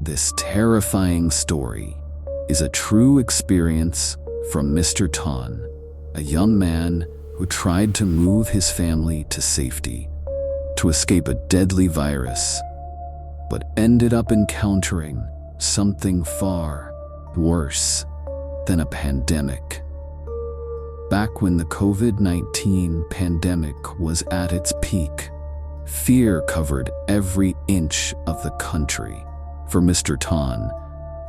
This terrifying story is a true experience from Mr. Tan, a young man who tried to move his family to safety to escape a deadly virus, but ended up encountering something far worse than a pandemic. Back when the COVID-19 pandemic was at its peak, fear covered every inch of the country. For Mr. Tan,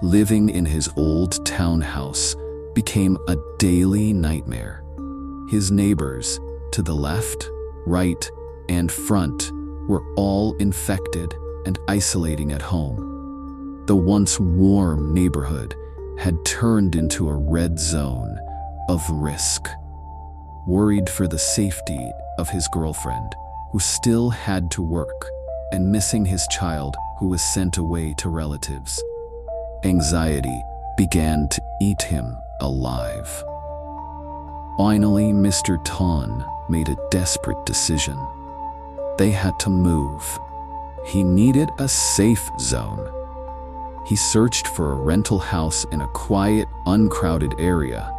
living in his old townhouse became a daily nightmare. His neighbors to the left, right, and front were all infected and isolating at home. The once warm neighborhood had turned into a red zone of risk. Worried for the safety of his girlfriend, who still had to work, and missing his child, who was sent away to relatives, anxiety began to eat him alive. Finally, Mr. Tan made a desperate decision. They had to move. He needed a safe zone. He searched for a rental house in a quiet, uncrowded area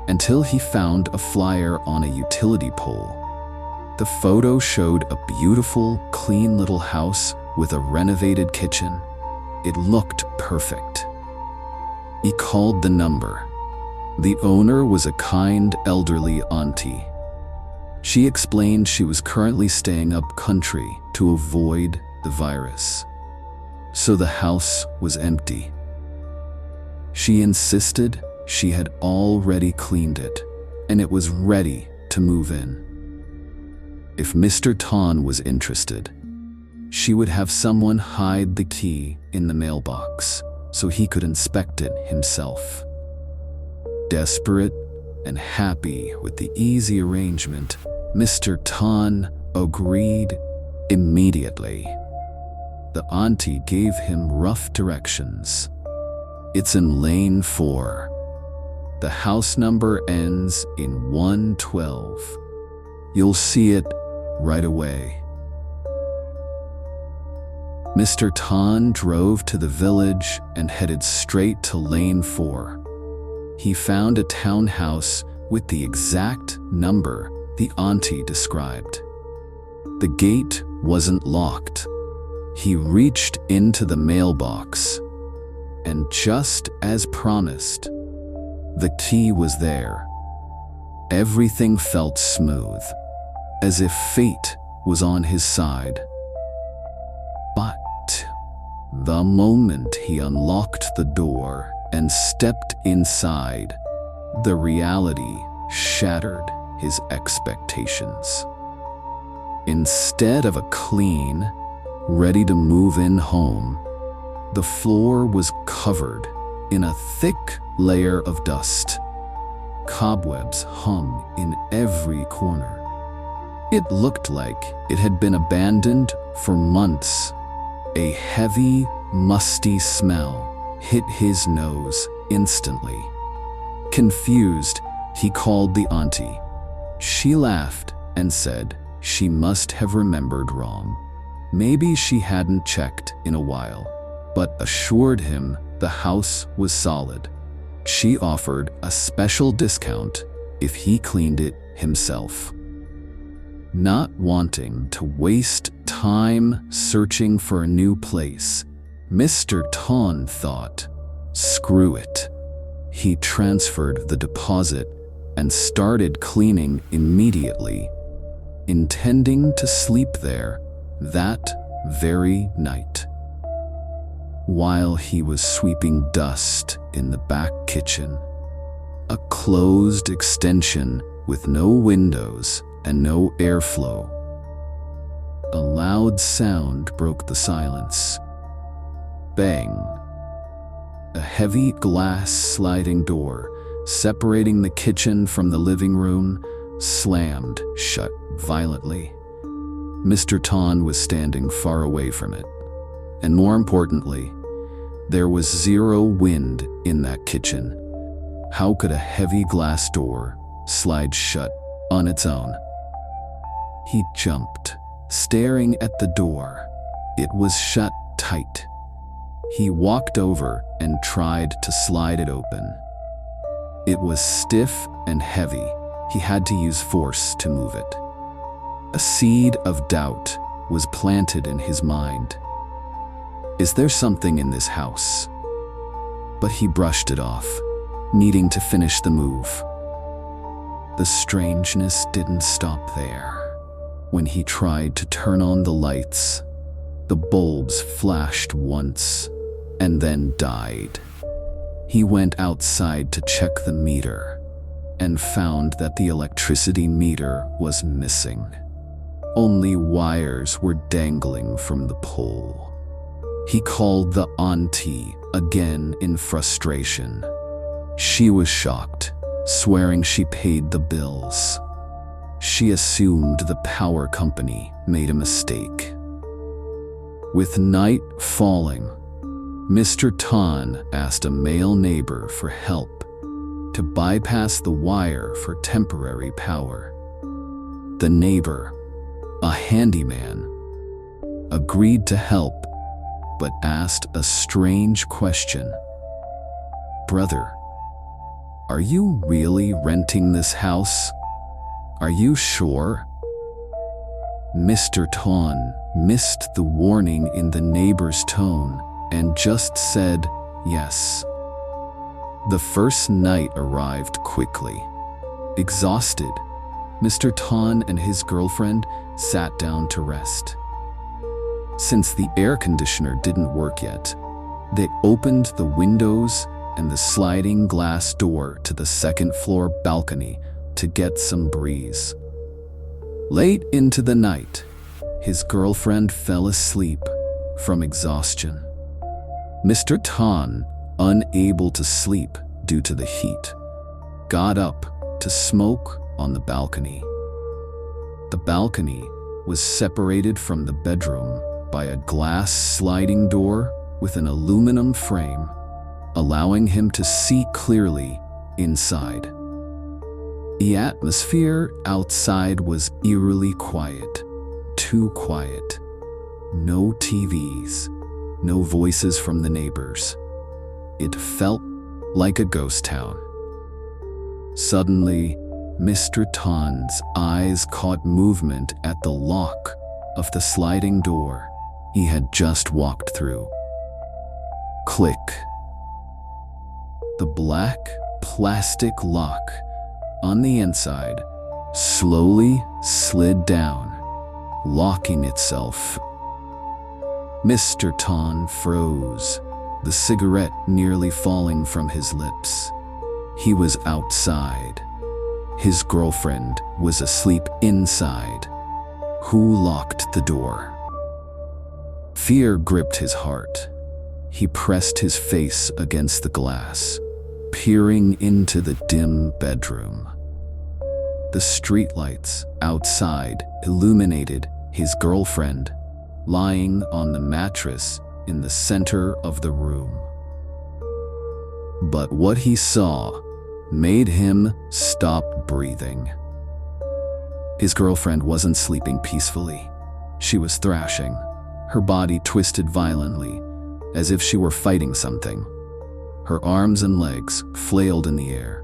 until he found a flyer on a utility pole. The photo showed a beautiful, clean little house with a renovated kitchen. It looked perfect. He called the number. The owner was a kind, elderly auntie. She explained she was currently staying up country to avoid the virus, so the house was empty. She insisted she had already cleaned it, and it was ready to move in. If Mr. Tan was interested, she would have someone hide the key in the mailbox so he could inspect it himself. Desperate and happy with the easy arrangement, Mr. Tan agreed immediately. The auntie gave him rough directions. It's in lane 4. The house number ends in 112. You'll see it right away. Mr. Tan drove to the village and headed straight to lane 4. He found a townhouse with the exact number the auntie described. The gate wasn't locked. He reached into the mailbox, and just as promised, the key was there. Everything felt smooth, as if fate was on his side. But the moment he unlocked the door and stepped inside, the reality shattered his expectations. Instead of a clean, ready-to-move-in home, the floor was covered in a thick layer of dust. Cobwebs hung in every corner. It looked like it had been abandoned for months. A heavy, musty smell hit his nose instantly. Confused, he called the auntie. She laughed and said she must have remembered wrong. Maybe she hadn't checked in a while, but assured him the house was solid. She offered a special discount if he cleaned it himself. Not wanting to waste time searching for a new place, Mr. Tan thought, screw it. He transferred the deposit and started cleaning immediately, intending to sleep there that very night. While he was sweeping dust in the back kitchen, a closed extension with no windows and no airflow, a loud sound broke the silence. Bang! A heavy glass sliding door separating the kitchen from the living room slammed shut violently. Mr. Tan was standing far away from it, and more importantly, there was zero wind in that kitchen. How could a heavy glass door slide shut on its own? He jumped, staring at the door. It was shut tight. He walked over and tried to slide it open. It was stiff and heavy. He had to use force to move it. A seed of doubt was planted in his mind. Is there something in this house? But he brushed it off, needing to finish the move. The strangeness didn't stop there. When he tried to turn on the lights, the bulbs flashed once and then died. He went outside to check the meter and found that the electricity meter was missing. Only wires were dangling from the pole. He called the auntie again in frustration. She was shocked, swearing she paid the bills. She assumed the power company made a mistake. With night falling, Mr. Tan asked a male neighbor for help to bypass the wire for temporary power. The neighbor, a handyman, agreed to help, but asked a strange question. "Brother, are you really renting this house? Are you sure?" Mr. Tan missed the warning in the neighbor's tone and just said yes. The first night arrived quickly. Exhausted, Mr. Tan and his girlfriend sat down to rest. Since the air conditioner didn't work yet, they opened the windows and the sliding glass door to the second-floor balcony to get some breeze. Late into the night, his girlfriend fell asleep from exhaustion. Mr. Tan, unable to sleep due to the heat, got up to smoke on the balcony. The balcony was separated from the bedroom by a glass sliding door with an aluminum frame, allowing him to see clearly inside. The atmosphere outside was eerily quiet, too quiet. No TVs, no voices from the neighbors. It felt like a ghost town. Suddenly, Mr. Tan's eyes caught movement at the lock of the sliding door he had just walked through. Click. The black plastic lock on the inside slowly slid down, locking itself. Mr. Tan froze, the cigarette nearly falling from his lips. He was outside. His girlfriend was asleep inside. Who locked the door? Fear gripped his heart. He pressed his face against the glass, peering into the dim bedroom. The streetlights outside illuminated his girlfriend, lying on the mattress in the center of the room. But what he saw made him stop breathing. His girlfriend wasn't sleeping peacefully. She was thrashing, her body twisted violently, as if she were fighting something. Her arms and legs flailed in the air.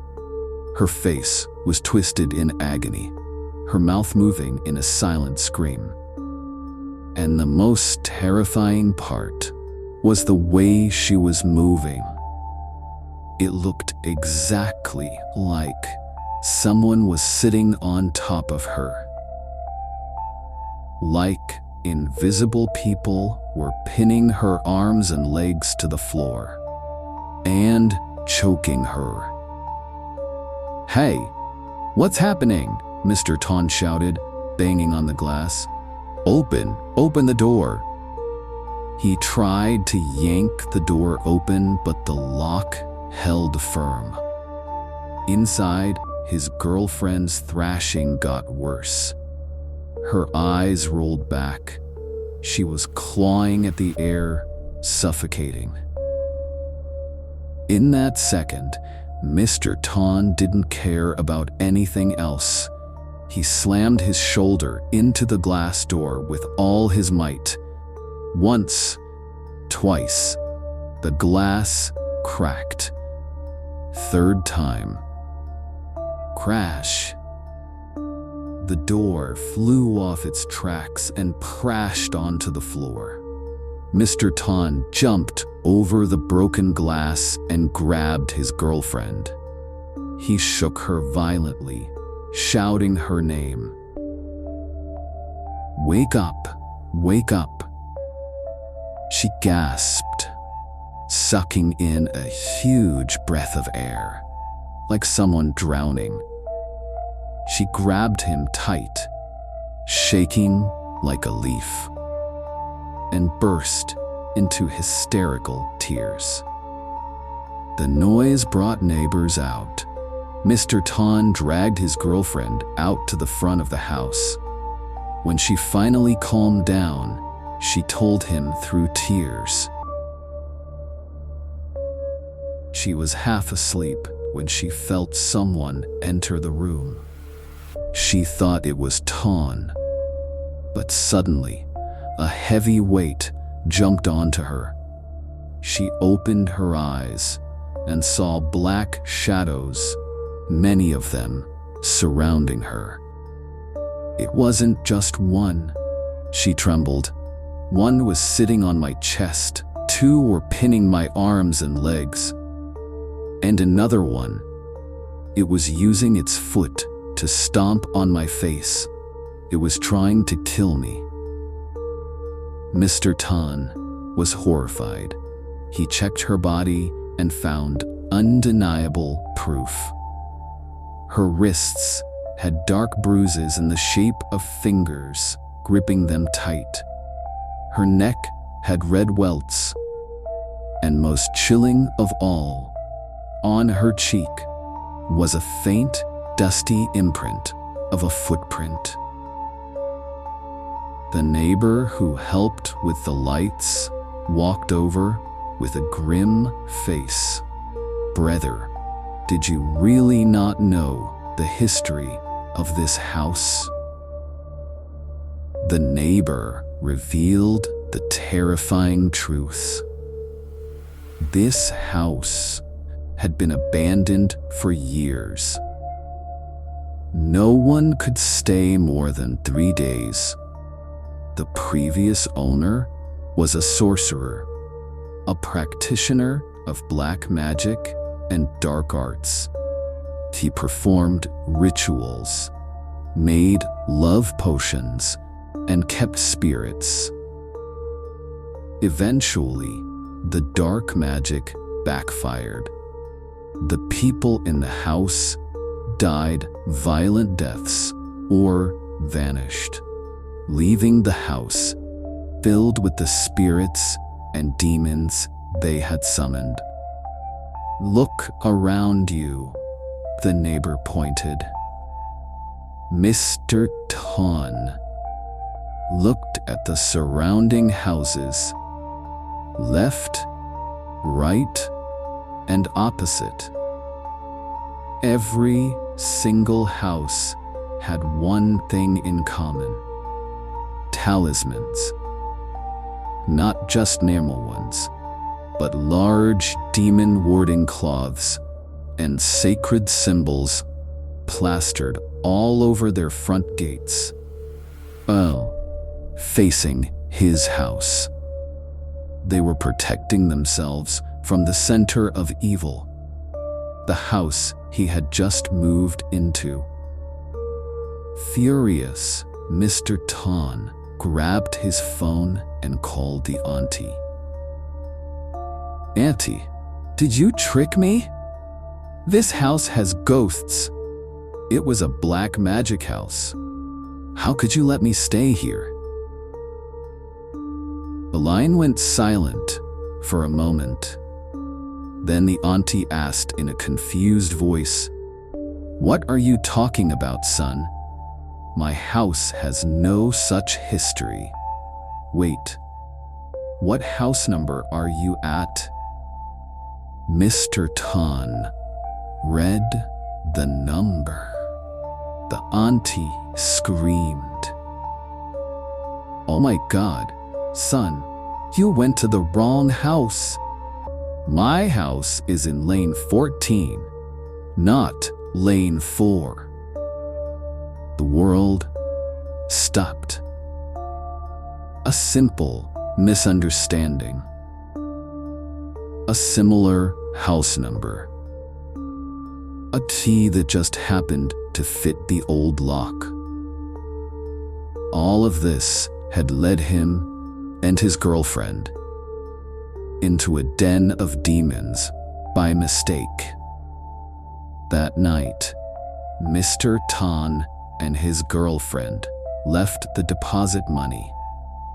Her face was twisted in agony, her mouth moving in a silent scream. And the most terrifying part was the way she was moving. It looked exactly like someone was sitting on top of her. Like invisible people were pinning her arms and legs to the floor and choking her. "Hey, what's happening?" Mr. Tan shouted, banging on the glass. Open the door." He tried to yank the door open, but the lock held firm. Inside, his girlfriend's thrashing got worse. Her eyes rolled back. She was clawing at the air, suffocating. In that second, Mr. Tan didn't care about anything else. He slammed his shoulder into the glass door with all his might. Once, twice, The glass cracked. Third time. Crash. The door flew off its tracks and crashed onto the floor. Mr. Tan jumped over the broken glass and grabbed his girlfriend. He shook her violently, shouting her name. "Wake up! Wake up!" She gasped, sucking in a huge breath of air, like someone drowning. She grabbed him tight, shaking like a leaf, and burst into hysterical tears. The noise brought neighbors out. Mr. Tan dragged his girlfriend out to the front of the house. When she finally calmed down, she told him through tears. She was half asleep when she felt someone enter the room. She thought it was Tan, but suddenly, a heavy weight jumped onto her. She opened her eyes and saw black shadows, many of them, surrounding her. It wasn't just one. She trembled. One was sitting on my chest, two were pinning my arms and legs. And another one, it was using its foot to stomp on my face. It was trying to kill me. Mr. Tan was horrified. He checked her body and found undeniable proof. Her wrists had dark bruises in the shape of fingers, gripping them tight. Her neck had red welts. And most chilling of all, on her cheek was a faint, dusty imprint of a footprint. The neighbor who helped with the lights walked over with a grim face. "Brother, did you really not know the history of this house?" The neighbor revealed the terrifying truth. This house had been abandoned for years. No one could stay more than 3 days. The previous owner was a sorcerer, a practitioner of black magic and dark arts. He performed rituals, made love potions, and kept spirits. Eventually, the dark magic backfired. The people in the house died violent deaths or vanished, leaving the house filled with the spirits and demons they had summoned. "Look around you," the neighbor pointed. Mr. Tan looked at the surrounding houses, left, right, and opposite. Every single house had one thing in common: talismans. Not just normal ones, but large demon-warding cloths and sacred symbols plastered all over their front gates. Facing his house. They were protecting themselves from the center of evil, the house he had just moved into. Furious, Mr. Tan grabbed his phone and called the auntie. "Auntie, did you trick me? This house has ghosts. It was a black magic house. How could you let me stay here?" The line went silent for a moment. Then the auntie asked in a confused voice, "What are you talking about, son? My house has no such history." "Wait, what house number are you at?" Mr. Tan read the number. The auntie screamed. "Oh my God, son, you went to the wrong house. My house is in lane 14, not lane 4. The world stopped. A simple misunderstanding. A similar house number. A key that just happened to fit the old lock. All of this had led him and his girlfriend into a den of demons by mistake. That night, Mr. Tan and his girlfriend left the deposit money,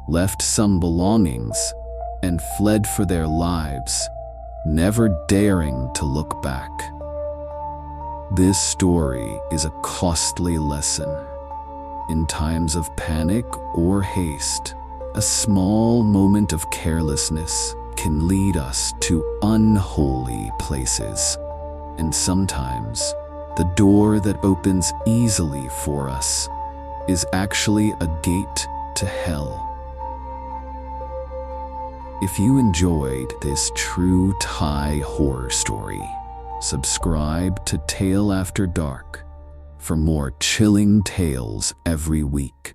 left some belongings, and fled for their lives, never daring to look back. This story is a costly lesson. In times of panic or haste, a small moment of carelessness can lead us to unholy places. And sometimes, the door that opens easily for us is actually a gate to hell. If you enjoyed this true Thai horror story, subscribe to Tale After Dark for more chilling tales every week.